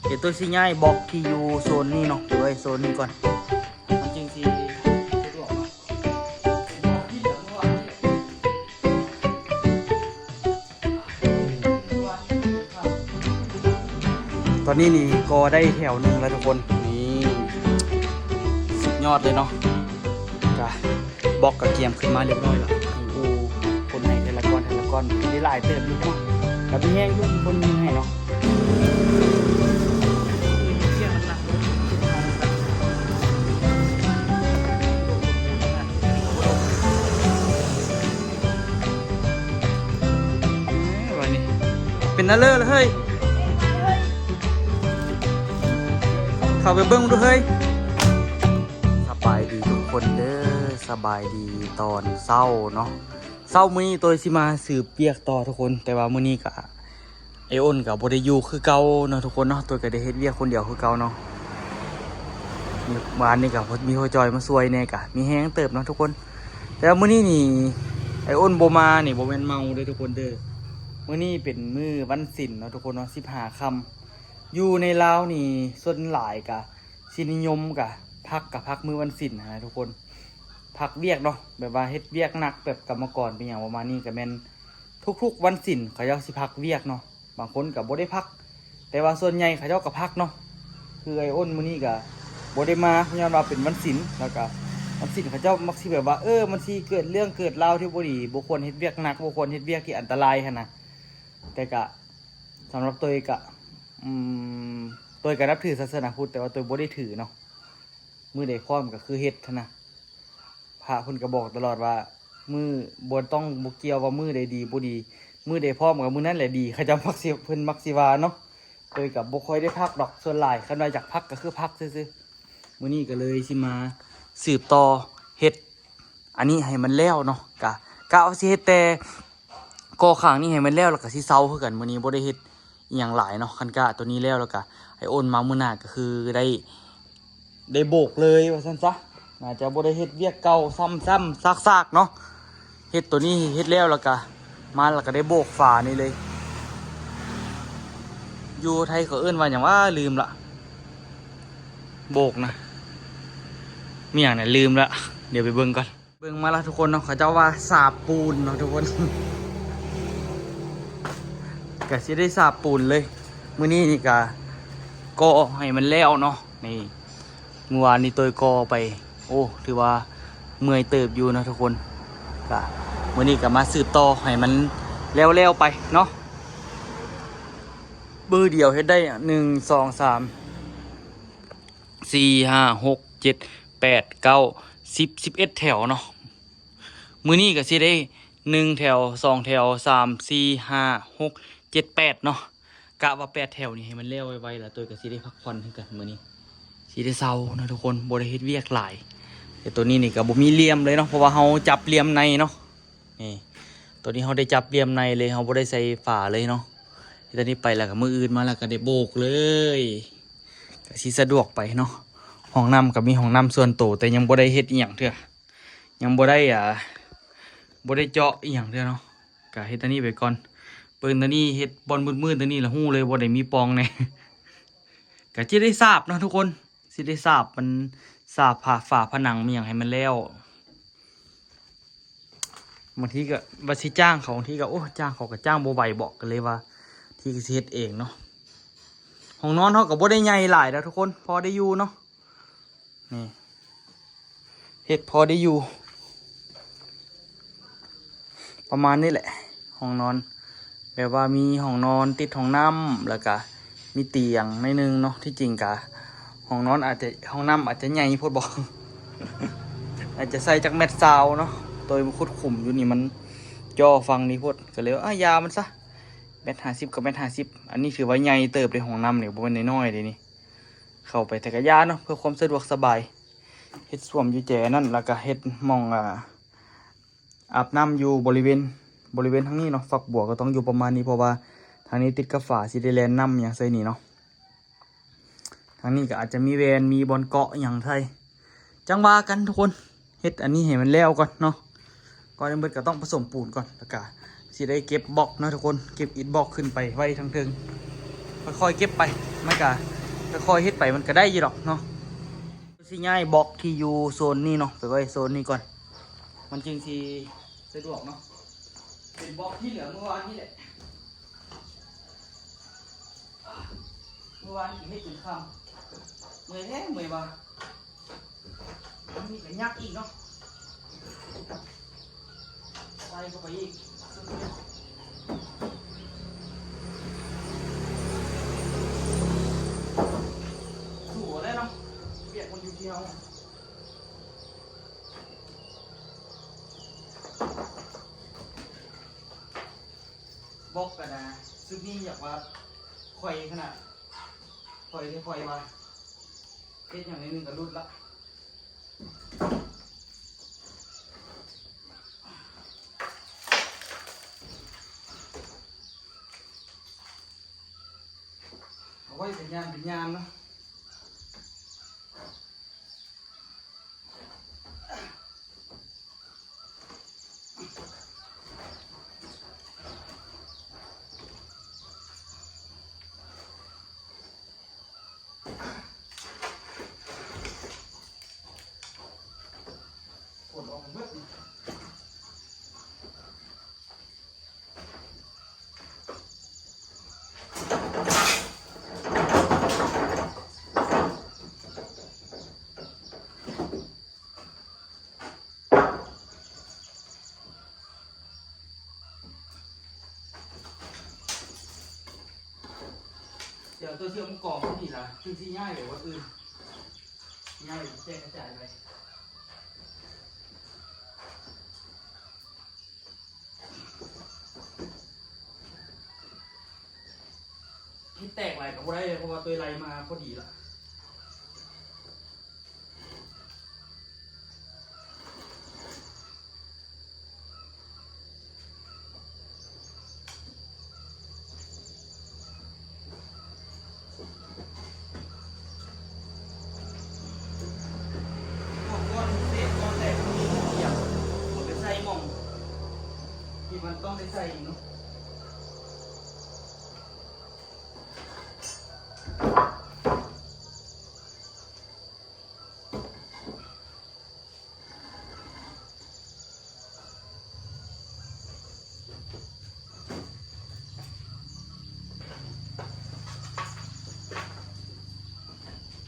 เดี๋ยวตัวสิง่ายบอกที่อยู่โซนนี้เนาะเดี๋ยวไว้โซนนี้ก่อนมันจริงสิสะดวกเนาะตอนนี้นี่ก็ได้แถวหนึ่งแล้วทุกคนนี่สุดยอดเลยเนาะจ้ะบอกกับเกียมขึ้นมาเรียบร้อยแล้วดูคนให้แต่ละก้อนได้หลายเติมอยู่เนาะกับพี่แห้งทุกคนมีให้เนาะเป็นนั่นเลยเฮ้ยเข้าไปเบิ้งดูเฮ้ยสบายดีทุกคนเด้อสบายดีตอนเศร้าเนาะเศร้ามื้อนี้ตัวสิมาสืบเปียกต่อทุกคนแต่ว่ามื้อนี้กะไออ้นกับบ่ได้อยู่คือเก่าเนาะทุกคนเนาะตัวก็ได้เฮ็ดเวียกคนเดียวคือเก่าเนาะบ้านนี่กับมีพ่อจอยมาช่วยแน่กะมีแห้งเติบเนาะทุกคนแต่ว่ามื้อนี้นี่ไออ้นบ่มานี่บ่แม่นเมาเด้อทุกคนเด้อมื้อนี้เป็นมื้อวันศิลป์เนาะทุกคนเนาะ15 ค่ำอยู่ในลาวนี่ส่วนหลายกะสินิยมกะพักมื้อวันศิลป์นะทุกคนพักเวียกเนาะแบบว่าเฮ็ดเวียกหนักแบบกรรมกรเป็นอย่างประมาณนี้ก็แม่นทุกๆวันศิลป์เขาเจ้าสิพักเวียกเนาะบางคนก็บ่ได้พักแต่ว่าส่วนใหญ่เขาเจ้าก็พักเนาะคือไอ้อ้นมื้อนี้ก็บ่ได้มาเพราะว่าเป็นวันศิลป์แล้วก็วันศิลป์เขาเจ้ามักสิแบบว่ามันสิเกิดเรื่องเกิดราวที่บ่ดีบ่ควรเฮ็ดเวียกหนักบ่ควรเฮ็ดเวียกที่อันตรายหั่นน่ะแต่ก็สำหรับตัวก็ตัวก็นับถือศาสนาพุทธแต่ว่าตัวบ่ได้ถือเนาะมื้อใดพร้อมก็คือเฮ็ดนะพระเพิ่นก็บอกตลอดว่ามื้อบ่ต้องบ่เกี่ยวว่ามื้อใดดีบ่ดีมื้อใดพร้อมกับมื้อนั้นแหละดีเขาจะมักสิเพิ่นมักสิว่าเนาะตัวก็บ่ค่อยได้พักดอกส่วนหลายคันว่าอยากพักก็คือพักซื่อๆมื้อนี้ก็เลยสิมาสืบต่อเฮ็ดอันนี้ให้มันแล้วเนาะกะเอาสิเฮ็ดแต่ก่อข้างนี่ให้มันแล้วก็สิเซาคือกันมื้อนี้บ่ได้เฮ็ดอีหยังหลายเนาะคันกะตัวนี้แล้วก็ไอ้โอนมามื้อหน้าก็คือได้โบกเลยว่าซั่นซะน่าจะบ่ได้เฮ็ดเวียกเก่าซ้ำๆซากๆเนาะเฮ็ดตัวนี้เฮ็ดแล้วก็มาแล้วก็ได้โบกฝานี่เลยอยู่ไทยเขาเอิ้นว่าหยังว่าลืมละโบกนะมีหยังเนี่ยลืมละเดี๋ยวไปเบิ่งก่อนเบิ่งมาแล้วทุกคนเนาะเขาเจ้าว่าสาบปูนเนาะทุกคน ก็สิได้สาบปูนเลยมื้อนี้นี่ก็ให้มันแล้วเนาะนี่เมื่อวานนี้ตัวก็ไปโอ้ถือว่าเมื่อยเติบอยู่นะทุกคนก็มื้อนี้ก็มาสืบต่อให้มันแล้วไปเนาะเบอร์เดียวเฮ็ดได้1 2 3 4 5 6 7 8 9 10 11แถวเนาะมื้อนี้ก็สิได้1แถว2แถว3 4 5 6 7 8เนาะกะว่า8แถวนี่ให้มันเร็วไวๆล่ะตัวก็สิได้พักผ่อนให้กันมื้อนี้สิได้เซานะทุกคนบ่ได้เฮ็ดเวียกหลายแต่ตัวนี้นี่ก็บ่มีเหลี่ยมเลยเนาะเพราะว่าเฮาจับเหลี่ยมในเนาะนี่ตัวนี้เฮาได้จับเหลี่ยมในเลยเฮาบ่ได้ใส่ฝาเลยเนาะตอนนี้ไปแล้วก็มื้ออื่นมาแล้วก็ได้โบกเลยก็สิสะดวกไปเนาะห้องน้ำก็มีห้องน้ำส่วนตัวแต่ยังบ่ได้เฮ็ดอีหยังเทื่อยังบ่ได้บ่ได้เจาะอีหยังเทื่อเนาะก็เฮ็ดตัวนี้ไปก่อนเปิ้นตัวนี้เฮ็ดบอลมืดๆตัวนี้ละฮู้เลยบ่ได้มีปองแน่ ก็สิได้ทราบเนาะทุกคนสิได้ทราบมันทราบฝาผนังมีอย่างให้มันแล้วบางทีก็บัสิจ้างเขาบางทีก็โอ้จ้างเขาก็จ้างบ่ไหวบอกกันเลยว่าที่ก็สิเฮ็ดเองเนาะห้องนอนเขาก็บ่ได้ใหญ่หลายแล้วทุกคนพอได้อยู่เนาะนี่เฮ็ดพอได้อยู่ประมาณนี้แหละห้องนอนแบบว่ามีห้องนอนติดห้องน้ำแล้วก็มีเตียงในนึงเนาะที่จริงกะห้องนอนอาจจะห้องน้ำอาจจะใหญ่พดบอก อาจจะใส่จากแมทซาวเนาะตัวมันคุดขุมอยู่นี่มันจ่อฟังนี่พดก็เลยยามันซะแมท50กับแมท50อันนี้ถือว่าใหญ่เติบในห้องน้ำเนี่ยบ่เป็นน้อยๆเลยนี่เข้าไปแต่กะยาเนาะเพื่อความสะดวกสบายเฮ็ดส้วมอยู่แจนั่นแล้วก็เฮ็ดมองอาบน้ำอยู่บริเวณทั้งนี้เนาะฝักบัวก็ต้องอยู่ประมาณนี้เพราะว่าทางนี้ติดกับฝาสิได้แลนน้ำอย่างไซนี่เนาะทางนี้ก็อาจจะมีแวนมีบอลเกาะอย่างไทยจังว่ากันทุกคนเฮ็ดอันนี้ให้มันแล้วก่อนเนาะก่อนอื่นก็ต้องผสมปูนก่อนแล้วก็สิได้เก็บบล็อกนะทุกคนเก็บอิฐบล็อกขึ้นไปไว้ทั้งเทิงผ ค่อยๆเก็บไปมันก็ค่อยๆเฮ็ดไปมันก็ได้อยู่หรอกเนาะสิย้ายบล็อกที่อยู่โซนนี้เนาะไปไว้โซนนี้ก่อนมันจึงสิสะดวกเนาะเป็นบล็อกที่เหลือเมื่อวานนี่แหละเมื่อวานกินให้ตื่นค่ำเมื่อยแท้เมื่อยบ่มันมีแต่ยักอีกเนาะใส่เข้าไปอีกสู้ได้เนาะเปียกคนอยู่ที่เฮาบอกกันนะซึ่งนี่อยากว่าคอยขนาดคอยที่คอยมาเฮ็ดอย่างนี้นึงก็รุดละเอาไว้เป็นยามเนาะกดออกเบิดนี่เดี๋ยวตัวเชื่อมกรอบที่นี่ล่ะคือที่ง่ายหรือว่าอื่นง่ายแจ้งกระจายไปที่แตกไหลกับบ่ได้เลยเพราะว่าตัวไหลมาพอดีละก้อนเศษก้อนแตกมีเกี่ยวมันไปใส่หม่องที่มันต้องได้ใส่เนาะ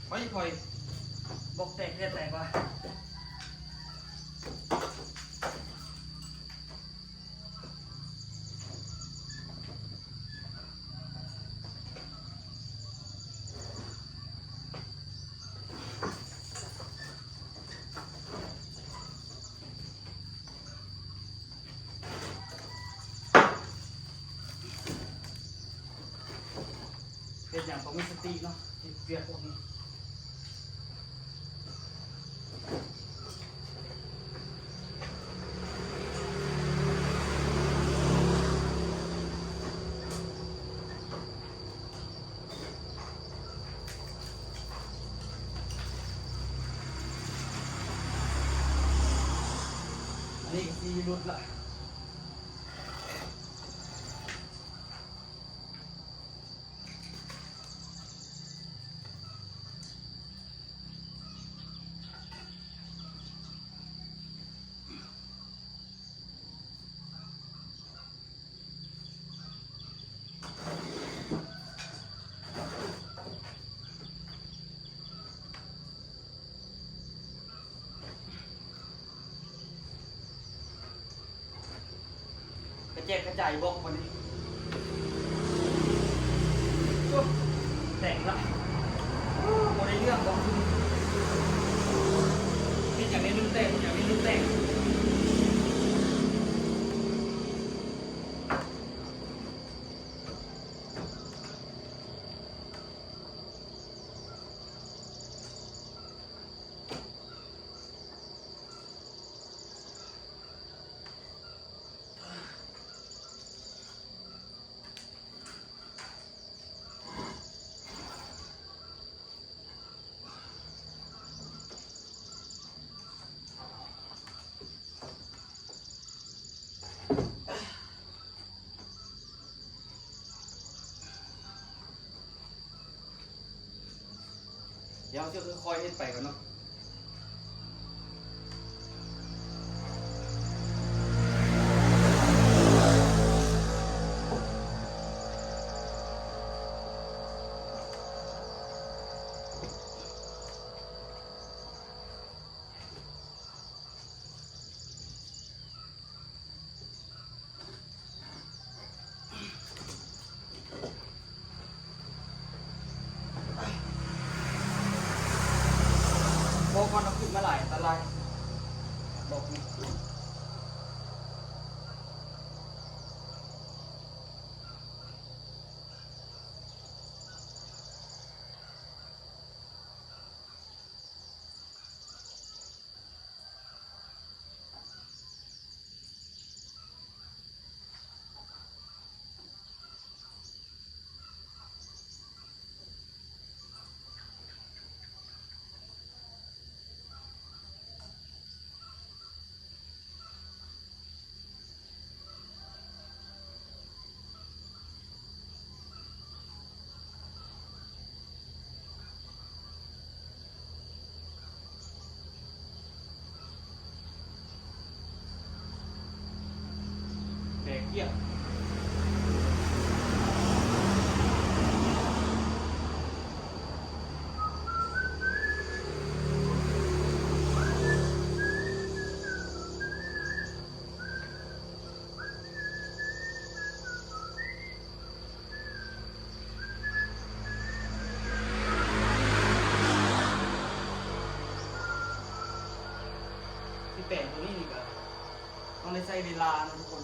ไม่พอยบอกแตกแค่แตกว่ะเป็นอย่างต้องมีสติเนาะที่เปียกพวกนี้อันนี้ก็ซีรุดละกระแจกกระจายบอกวันนี้แต่งละโมได้เรื่องบอกที่อย่างนี้ลืมแต่งอย่างนี้ลืมแต่ง เดี๋ยวจะค่อยๆเฮ็ดไปกันเนาะบอกก่อนเอาขึ้นมาหลายอันตรายบอกนี่แตกเกี้ยที่แปลงตัวนี้นี่ก็ต้องได้ใช้เวลานะทุกคน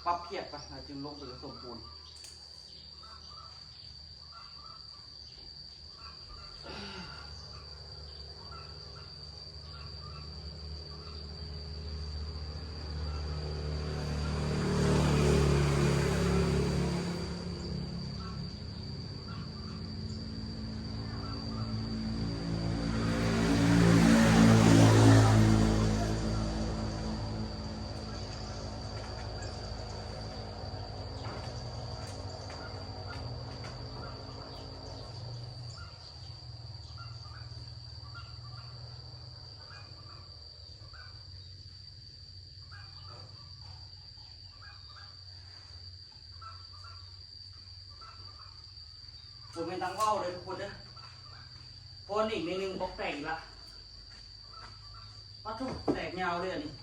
ปรับเพียบไปจึงลงไปสมบูรณ์ผมเป็นตังว่าวเลยทุกคนนะพออีกในหนึ่งบล็อกแตกอีกละปัดทุกแตกยาวเลยอันนี้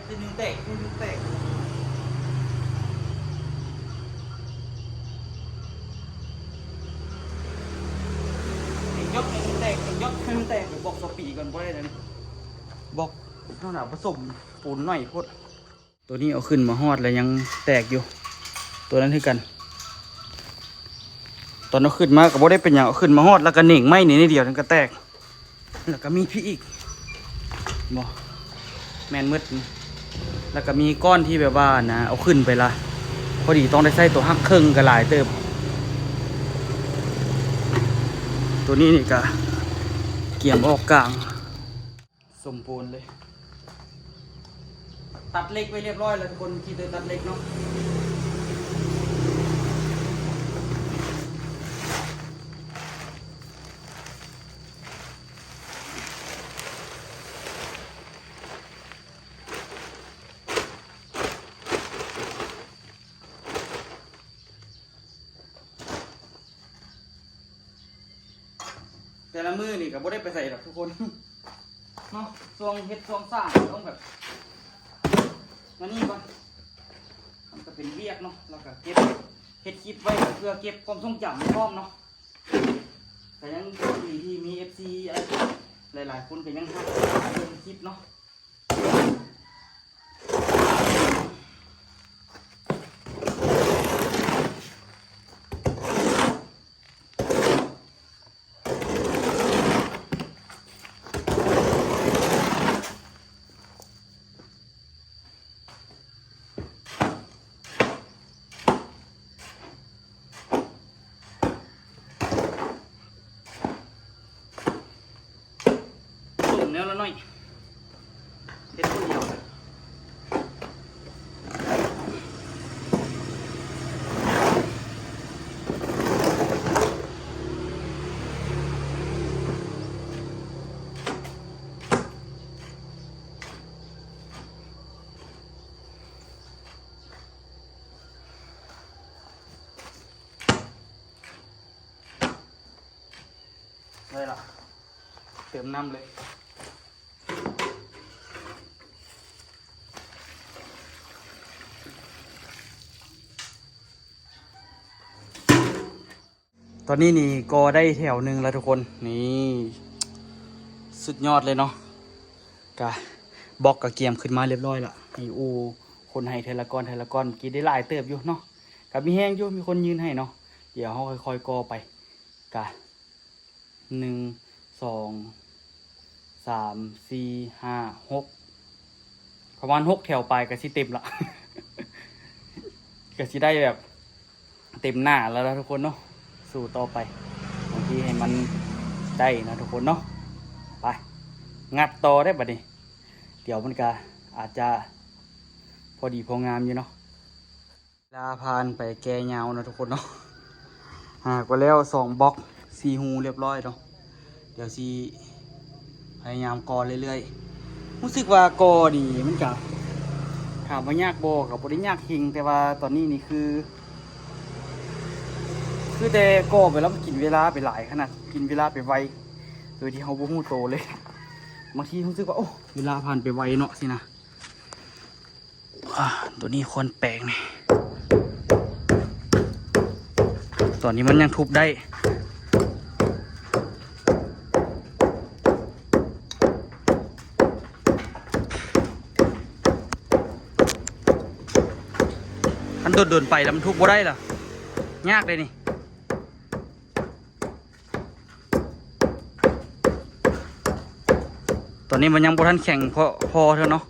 เป็นหนึ่งแตกเป็นหนึ่งแตกยกให้มันแตกยกให้มันแตกบอกสปีก่อนบ่ได้เลยบอกเท่าหนาผสมปูนหน่อยพดตัวนี้เอาขึ้นมาฮอดแล้วยังแตกอยู่ตัวนั้นคือกันตอนเอาขึ้นมาก็บ่ได้เป็นอย่างเอาขึ้นมาฮอดแล้วก็เหน่งไม่นี่นิดเดียวนั่นก็แตกแล้วก็มีพี่อีกบ่แมนมืดแล้วก็มีก้อนที่แบบว่านะเอาขึ้นไปละพอดีต้องได้ใส่ตัวหักครึ่งก็หลายเติบตัวนี้นี่ก็เกี่ยมออกกลางสมบูรณ์เลยตัดเล็กไว้เรียบร้อยแล้วทุกคนที่เดินตัดเล็กเนาะ ต แต่ละมือนี่ก็บ่ได้ไปใส่หรอกทุกคนเนาะซองเฮ็ดซองสร้างต้องแบบนั่นนี่ก่อนมันก็เป็นเวียกเนาะแล้วก็เก็บเฮ็ดคลิปไว้เพื่อเก็บความทรงจำพร้อมเนาะแต่ยังดีที่มี FC หลายๆคนก็ยังทำเรื่องคลิปเนาะส่งแล้วละหน่อยเฮ็ดคนเดียวเลยล่ะเติมน้ำเลยตอนนี้นี่ก็ได้แถวหนึ่งแล้วทุกคนนี่สุดยอดเลยเนาะกะบล็อกกะเกียมขึ้นมาเรียบร้อยละนี่อูคนให้เทละก้อนกินได้หลายเติบอยู่เนาะกับมีแห้งอยู่มีคนยืนให้เนาะเดี๋ยวเขาค่อยๆกอไปกะ1 2 3 4 5 6ประมาณ6แถวไปกะสิเต็มละ กะสิได้แบบเต็มหน้าแล้วนะทุกคนเนาะสู่ต่อไปบางทีให้มันได้นะทุกคนเนาะไปงัดต่อได้บัดนี้เดี๋ยวมันก็อาจจะพอดีพองามอยู่เนาะลาพานไปแกยาวนะทุกคนเนาะก็แล้ว2บล็อก4หูเรียบร้อยเนาะเดี๋ยวสิพยายามกอเรื่อยๆรู้สึกว่ากอนี่มันก็ถามว่ายากบ่กับบ่ได้ยากจริงแต่ว่าตอนนี้นี่คือแต่ก่อไปแล้วมันกินเวลาไปหลายขนาดกินเวลาไปไวโดยที่เขาบ่ฮู้โตเลยบางทีรู้สึกว่าโอ้เวลาผ่านไปไวเนาะสินะตัวนี้คนแปลกนี่ตอนนี้มันยังทุบได้มันโดนไปแล้วมันทุบบ่ได้เหรอยากเลยนี่ตอนนี้มันยังบ่ทันแข็งพอเท่าเนาะ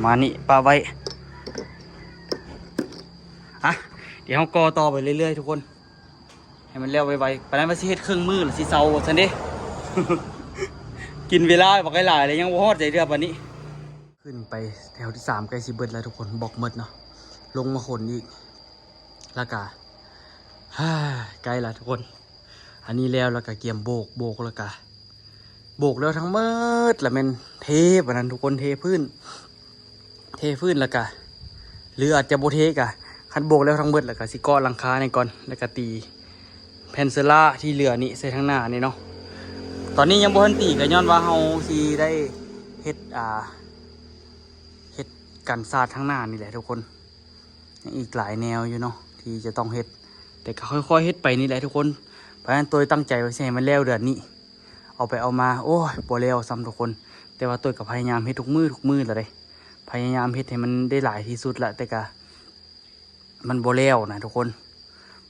มานี่ปลาไว้เดี๋ยวเขากอต่อไปเรื่อยๆทุกคนให้มันเร็วไวๆไปนั้นมาสิเฮ็ดเครื่องมือหรือสิเซาซันเด้ กินเวลาบอกหลายเลยยังบ่ฮอดใจเรือปานนี้ขึ้นไปแถวที่3ใกล้สิเบิดแล้วทุกคนบอกหมดเนาะลงมาขนอีกแล้วก็ใกล้ละทุกคนอันนี้แล้วก็เกียมโบกแล้วก็โบกแล้วทั้งหมดแล้วมันเทปนั้นทุกคนเทพื้นแล้วก็หรืออาจจะโบเทกะคันโบกแล้วทั้งหมดแล้วก็สิก่อหลังคาในก่อนแล้วก็ตีแผ่นเซล่าที่เหลือนี่ใส่ทั้งหน้านี่เนาะตอนนี้ยังบ่ทันตีก็ย้อนว่าเฮาสิได้เฮ็ดกันศาสตร์ทั้งหน้านี่แหละทุกคนอีกหลายแนวอยู่เนาะที่จะต้องเฮ็ดแต่ก็ค่อยๆเฮ็ดไปนี่แหละทุกคนเพราะฉะนั้นตัวตั้งใจไว้ให้มันแล้วเดือนนี้เอาไปเอามาโอ้ยบ่แล้วซ้ำทุกคนแต่ว่าตัวก็พยายามเฮ็ดทุกมือแล้วเด้พยายามเฮ็ดให้มันได้หลายที่สุดละแต่ก็มันบ่แล้วนะทุกคน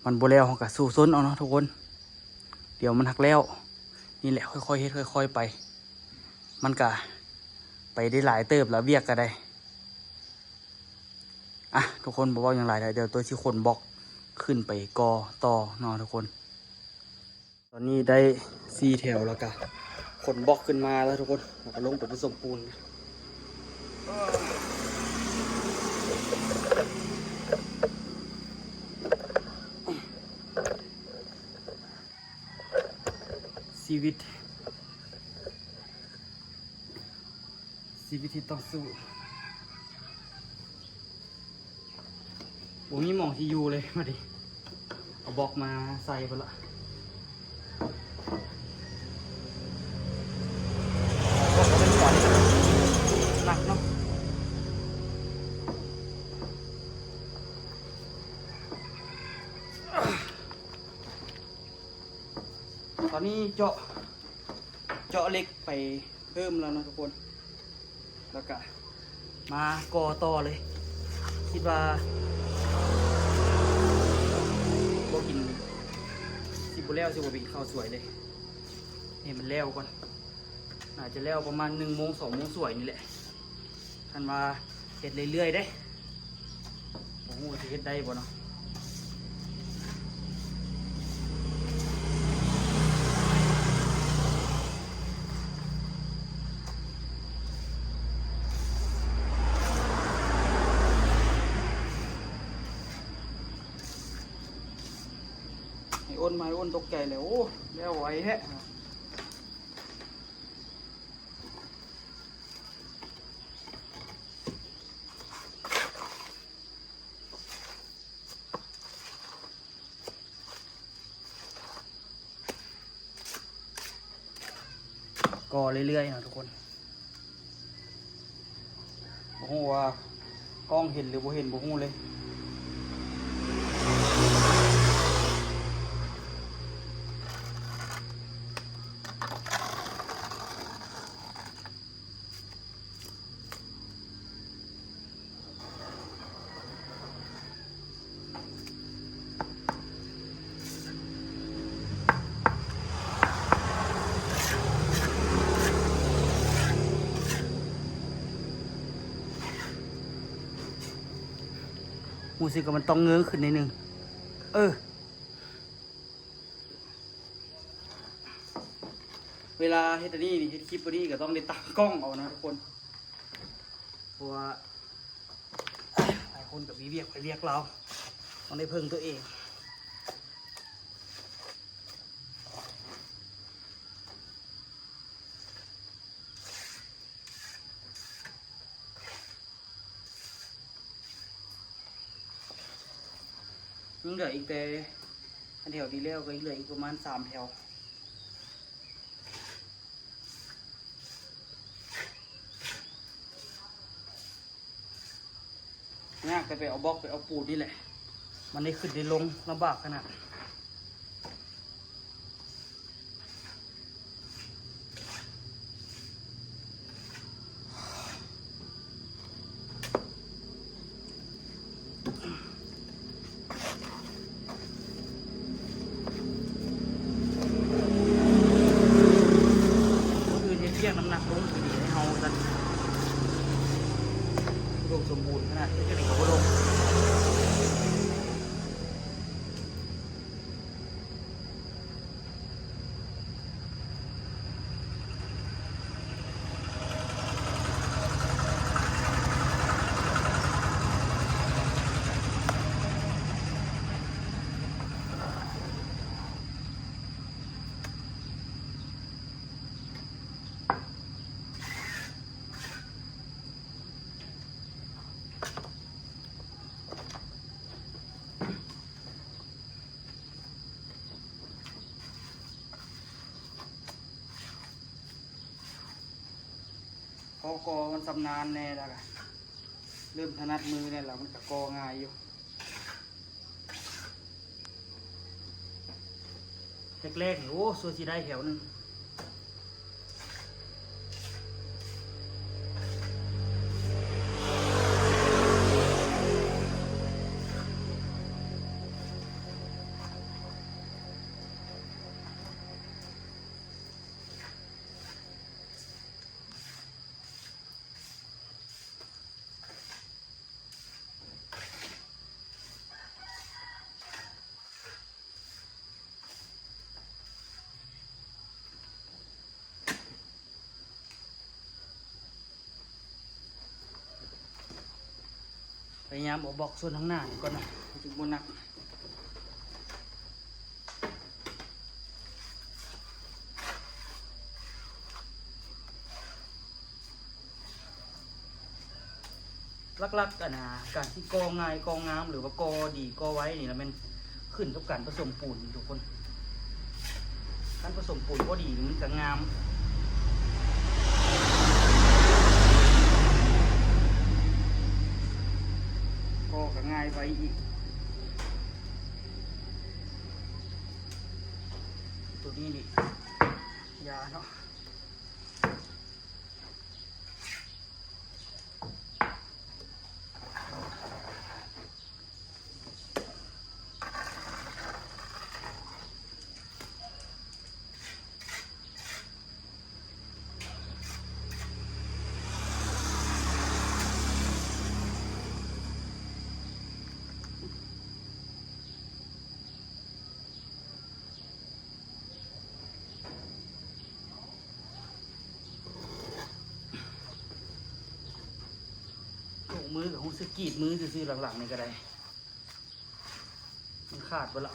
มันบ่แล้วเฮาก็สู้ซนเอาเนาะทุกคนเดี๋ยวมันหักแล้วนี่แหละค่อยๆเฮ็ดค่อยๆไปมันก็ไปได้หลายเติบแล้วเวียกก็ได้ทุกคนบอกว่าอย่างไรเดี๋ยวตัวที่คนบล็อกขึ้นไปกอต่อเนาะทุกคนตอนนี้ได้4แถวแล้วก็ขนบล็อกขึ้นมาแล้วทุกคนแล้วก็ลงไปผสมปูนชีวิตที่ต้องสู้ผมมีหมองที่อยู่เลยมาดิ เอาบล็อกมาใส่ไปละบล็อกก็เป็นขวานหนักเนาะตอนนี้เจาะเหล็กไปเพิ่มแล้วนะทุกคนแล้วก็มากอต่อเลยคิดว่าก็กินสิบแล้วสิบปีข้าวสวยเลยนี่มันแล้วก่อนน่าจะแล้วประมาณ1 โมง 2 โมงสวยนี่แหละท่านว่าเห็ดเรื่อยๆได้โอ้โหจะเห็ดได้บ่เนาะไม้อ้นตกใจเลยโอ้แล้วไว้แฮะก็เรื่อยๆนะทุกคนบ่ฮู้ว่ากล้องเห็นหรือบ่เห็นบ่ฮู้เลยมูสิกมันต้องเงื้อขึ้นนิดนึงเวลาเฮ็ดอันนี้เฮ็ดคลิปอันนี้ก็ต้องได้ตั้งกล้องเอานะทุกคนเพราะว่าหลายคนกับมีเวียกไปเรียกเราต้องได้เพิ่งตัวเองยังเหลืออีกแต่อันแถวที่แล้วก็เหลืออีกประมาณ3 แถวยากแต่ไปเอาบล็อกไปเอาปูนนี่แหละมันได้ขึ้นได้ลงลำบากขนาดเรียกน้ำหนักลงคือดีให้เฮาดันอุดมสมบูรณ์ขนาดที่จะเป็นของลงพอกอมันสำนานแน่แล้วกันเริ่มถนัดมือเนี่ยแหละมันก็กอง่ายอยู่แรกๆโอ้ส่วนที่ได้แถวนึงพยายามเอาบล็อกส่วนข้างหน้าก่อนนะจุดบนหนักลักๆกันนะการที่กองง่ายกองงามหรือว่ากอดีกอไว้นี่นะมัน ขึ้นกับการผสมปูนทุกคนการผสมปูนก็ดีมันจะงามก็ง่ายไปอีกตัวนี้ดิยาเนาะมือกับหูสกีดมือซื้อหลังๆนี่ก็ได้มันขาดไปละ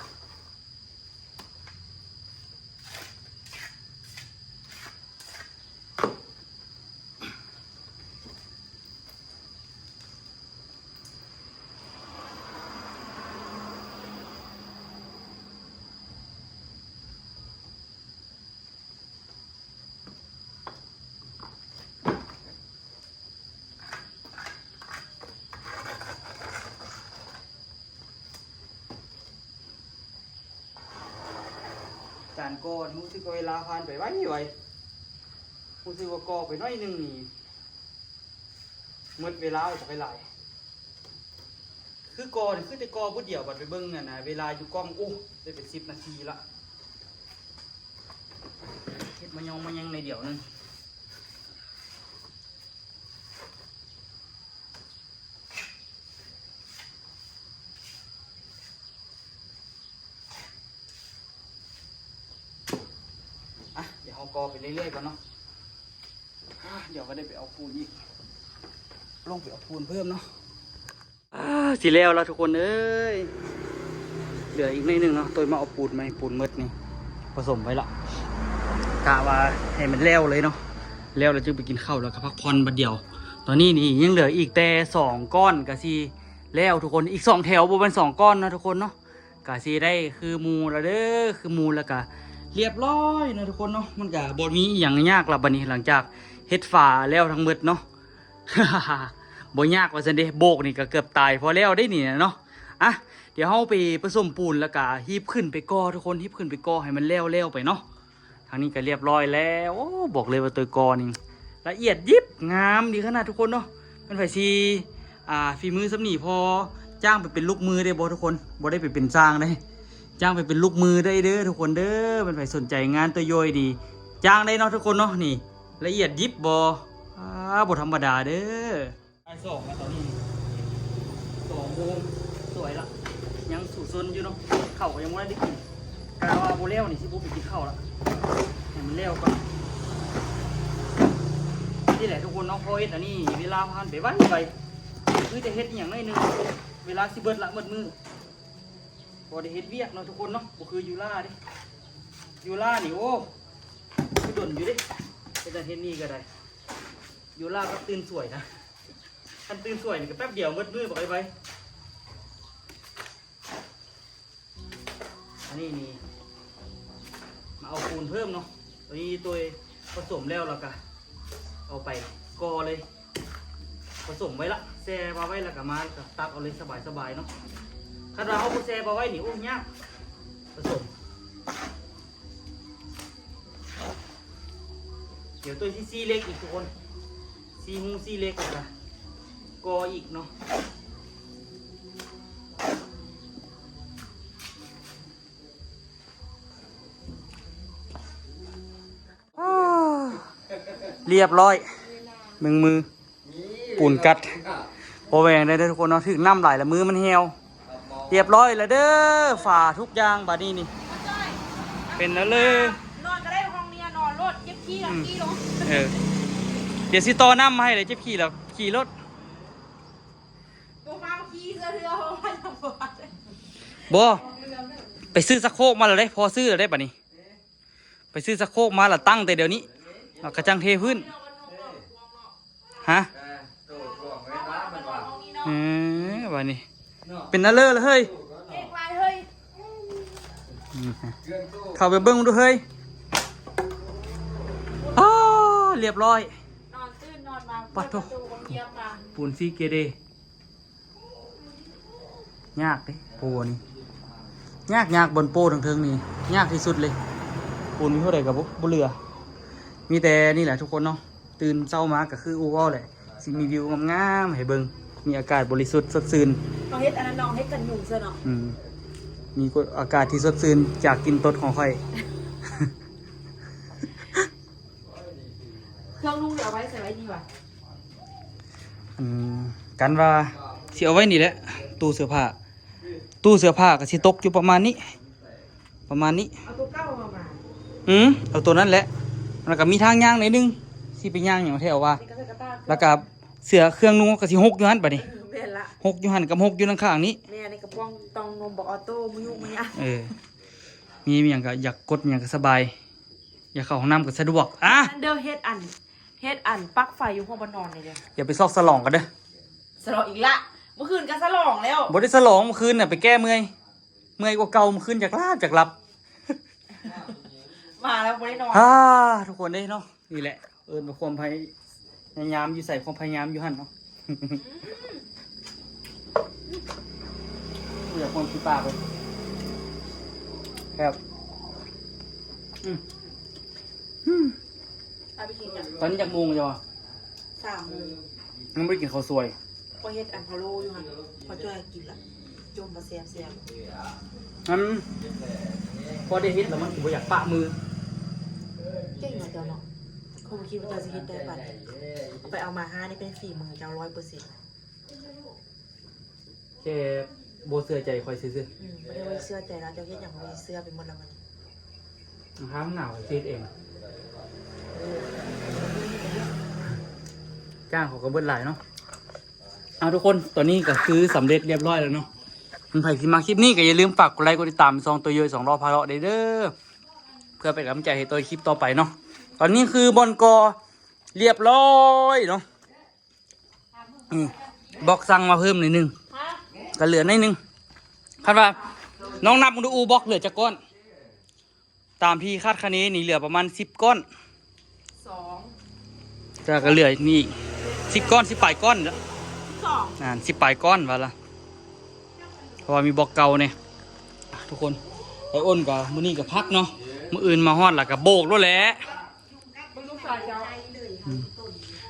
จานก้อนรู้สึกว่าเวลาผ่านไปไวรู้สึกว่ากอไปน้อยหนึ่งนี่หมดเวลาจะไปหลายคือกอนี่คือแต่กอผู้เดียวบัดไปเบิ้งน่ะนะเวลาอยู่กล้องอู้ได้เป็น10 นาทีละเฮ็ดมันยังในเดี๋ยวนึงเดี๋ยวเอากอไปเรื่อยๆก่อนเนาะเดี๋ยวก็ได้ไปเอาปูนอีกลงไปเอาปูนเพิ่มเนาะสิแล้วทุกคนเอ้ยเหลืออีกนิดนึงเนาะตัวมาเอาปูนไหมปูนมืดนี่ผสมไว้ละกะว่าให้มันแล้วเลยเนาะแล้วเราจะไปกินข้าวแล้วก็พักผ่อนบัดเดียวตอนนี้นี่ยังเหลืออีกแต่2 ก้อนกะซีแล้วทุกคนอีก2 แถวบนเป็น2 ก้อนนะทุกคนเนาะกะซีได้คือมูลแล้วเด้อคือมูลแล้วกะเรียบร้อยนะทุกคนเนาะมันกะบนมีอย่างยากละบัดนี้หลังจากเฮ็ดฝาแล้วทั้งหมดเนาะ บ่ยากว่าซั่นเด้โบกนี่ก็เกือบตายพอแล้วได้นี่เนาะเดี๋ยวเฮาไปผสมปูนแล้วก็ฮีบขึ้นไปก่อทุกคนฮีบขึ้นไปก่อให้มันแล้วไปเนาะทางนี้ก็เรียบร้อยแล้วโอ้บอกเลยว่าตัวก่อนี่ละเอียดยิบงามดีขนาดทุกคนเนาะมันไผสิฝีมือสำนีพอจ้างไปเป็นลูกมือได้บ่ทุกคนบ่ได้ไปเป็นจ้างได้จ้างไปเป็นลูกมือได้เด้อทุกคนเด้อมันไผสนใจงานตัวย่อยดีจ้างได้เนาะทุกคนเนาะนี่ละเอียดยิบบ่บ่ธรรมดาเด้อบ่าย 2แล้วตอนนี้2 โมงสวยละยังสู่ซนอยู่เนาะข้าวก็ยังไม่ได้กินกะว่าโบเล่วนี่สิบุไปกินข้าวละให้มันเลี้ยวก่อนนี่แหละทุกคนน้องพอเฮ็ดอันนี้เวลาผ่านไปวันไปคือจะเฮ็ดอย่างน้อยนึงเวลาสิเบิดละหมดมือพอได้เฮ็ดเวียกเนาะทุกคนเนาะบ่คือยูล่าดิยูล่านี่โอ้คือดนอยู่ดิแต่เฮ็ดนี่ก็ได้ยูล่าก็ตื่นสวยนะอันตื่นสวยนี่ก็แป๊บเดียวมืดมือบอกไปอันนี้นี่มาเอาปูนเพิ่มเนาะตัวนี้ตัวผสมแล้วก็เอาไปกอเลยผสมไว้ละแช่มาไว้แล้วก็มาตักเอาเลยสบายเนาะถ้าเราเอาแช่มาไว้นี่โอ้ยากผสมเดี๋ยวตัวที่ซีเล็กอีกทุกคนซีเล็กนะกออีกเนาะเรียบร้อยมือปูนกัดพอแหวงได้ทุกคนเนาะถึงน้ำไหลแล้วมือมันเหี่ยวเรียบร้อยแล้วเด้อฝ่าทุกอย่างบาดนี้นี่เป็นแล้วเลยนอนก็ได้ห้องเมียนอนรถเจ็บขี้แล้วขี้ลงเดี๋ยวสิต่อน้ำมาให้เลยเจ็บขี่แล้วขี่รถตัวมาขี้เรือห้องมันปวดบ่ไปซื้อสักโคกมาแล้วได้พอซื้อแล้วได้ป่ะนี่ไปซื้อสักโคกมาแล้วตั้งแต่เดี๋ยวนี้กระจังเทพื้นฮะวันนี้เป็นนั่นเลยเฮ้ย เข้าไปเบิ้งดูเฮ้ยอ้าเรียบร้อย นอนตื่นนอนมา ปะโถ เปิดประตูผมเยียบมา ปูนซีเกเดยากเด้โปนี่ยากบนโปทั้งเทิงนี่ยากที่สุดเลยปูนมีเท่าไหร่กับบุเรือมีแต่นี่แหละทุกคนเนาะตื่นเช้ามาก็คืออูก็แหละสิมีวิวงามๆให้เบิ่งมีอากาศบริสุทธิ์สดชื่น น้องเฮ็ดอันนั้นน้องเฮ็ดกันยุงเสื้อเนาะ มีอากาศที่สดชื่นจากกินตดของค่อย เครื่องนุ่งเดี๋ยวเอาไว้ใส่ไว้ดีกว่า กันว่าสิเอาไว้นี่แหละตู้เสื้อผ้าก็สิตกอยู่ประมาณนี้ เอาตัวเก้ามา เอาตัวนั้นแหละแล้วก็มีทางย่างหน่อยนึงสิไปย่างอย่างแถวว่า นี่ก็ใส่กระตา แล้วก็เสื้อเครื่องนุ่งก็สิหกอยู่หั่นบัดนี้ แม่นละ หกอยู่หั่นกับหกอยู่ข้างๆนี้ แม่ในกระป๋องตองนมบอกออโต้มุยุมุยะ มีหยังก็อยากกดหยังก็สบาย อยากเข้าห้องน้ำก็สะดวกอันเดิมเฮ็ดอันปลั๊กไฟอยู่ห้องบนนอนเลยเด้อ อย่าไปซอกสลองกันเด้อ สลองอีกละเมื่อคืนก็สลองแล้ว บ่ได้สลองเมื่อคืนน่ะไปแก้เมื่อยกว่าเก่าเมื่อคืนจากหลับ มาแล้วไม่ได้นอน ทุกคนได้เนาะนี่แหละความพยายามอยู่ใส่ความพยายามอยู่หั่นเนาะอยากคนขี้ปากเลยครับ เอาไปกินกัน ตอนนี้จากโมงจ้ะ 3 โมง ยังไม่ได้กินข้าวสวย ก็เฮ็ดอันพะโล้อยู่หั่นพอจ้อยกินละจมมาแซ่บ งั้นพอได้เฮ็ดแล้วมันถือว่าอยากปะมือ ๆเก่งเหมือนกันเนาะคงคิดว่าจะเฮ็ดได้ปัดเอาไปเอามา5นี่เป็นฝีมือเจ้า100%แค่โบเสื้อใจคอยซื้อ ไม่ได้ไว้เสื้อใจแล้วเจ้าเฮ็ดอย่างไว้เสื้อเป็นหมดแล้วมัน ห้ามหนาวเช็ดเองจ้างเขาก็เบิดหลายเนาะเอาทุกคนตอนนี้ก็คือสำเร็จเรียบร้อยแล้วเนาะมันใครที่มาคลิปนี้ก็อย่าลืมฝากกดไลค์กดติดตามซองตัวเยอะ2 รอบพาเราะเด้อเพื่อเป็นกำลังใจให้ตัวคลิปต่อไปเนาะตอนนี้คือบอลกอเรียบร้อยเนาะบอกสั่งมาเพิ่มหน่อยนึงก็เหลือหน่อยนึงคาดว่าน้องนับดูอูบอกเหลือจากก้อนตามที่คาดคะเนนี่เหลือประมาณ10 ก้อน 2 แต่ก็เหลือนี่10 ก้อน10 ปลายก้อนแล้ว 2 10 ปลายก้อนว่าละเพราะว่ามีบอกเก่าเนี่ยทุกคนไอ้อ้นก็มื้อนี้ก็พักเนาะมื้ออื่นมาฮอดแล้วก็โบกแล้วแหละ ลูกชายเจ้า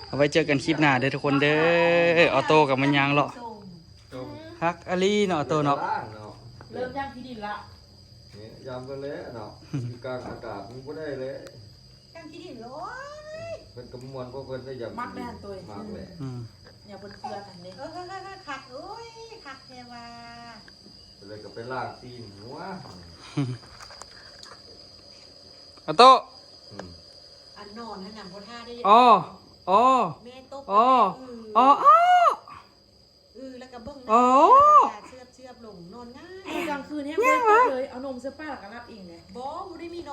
เอาไว้เจอกันคลิปหน้าเด้อทุกคนเด้อออโต้กับมันยางเหรอฮักอาลีเนาะออโต้เนาะ เริ่มย่างที่ดินละ ยำกันเลยเนาะกลางอากาศมันก็ได้เลย ย่างที่ดินเลย เป็นกำมวลพวกเพิ่นได้ยำ มักแม่นตัว มากเลย อย่าบนเกลือกันเด้ ขัดโอ้ยขัดเทวา เลยก็ไปล่างตีนหัว ออโต้ อันนอนนั่นน่ะบ่ท่าได้ อ๋อ แม่ตบ อ๋ออ๋อ แล้วก็เบิ่ง อ๋อ เชื่อบลงนอนง่าย กลางคืนเนี่ยเลยเอานมเสื้อป้าแล้วก็รับเองเลย บ่ได้มี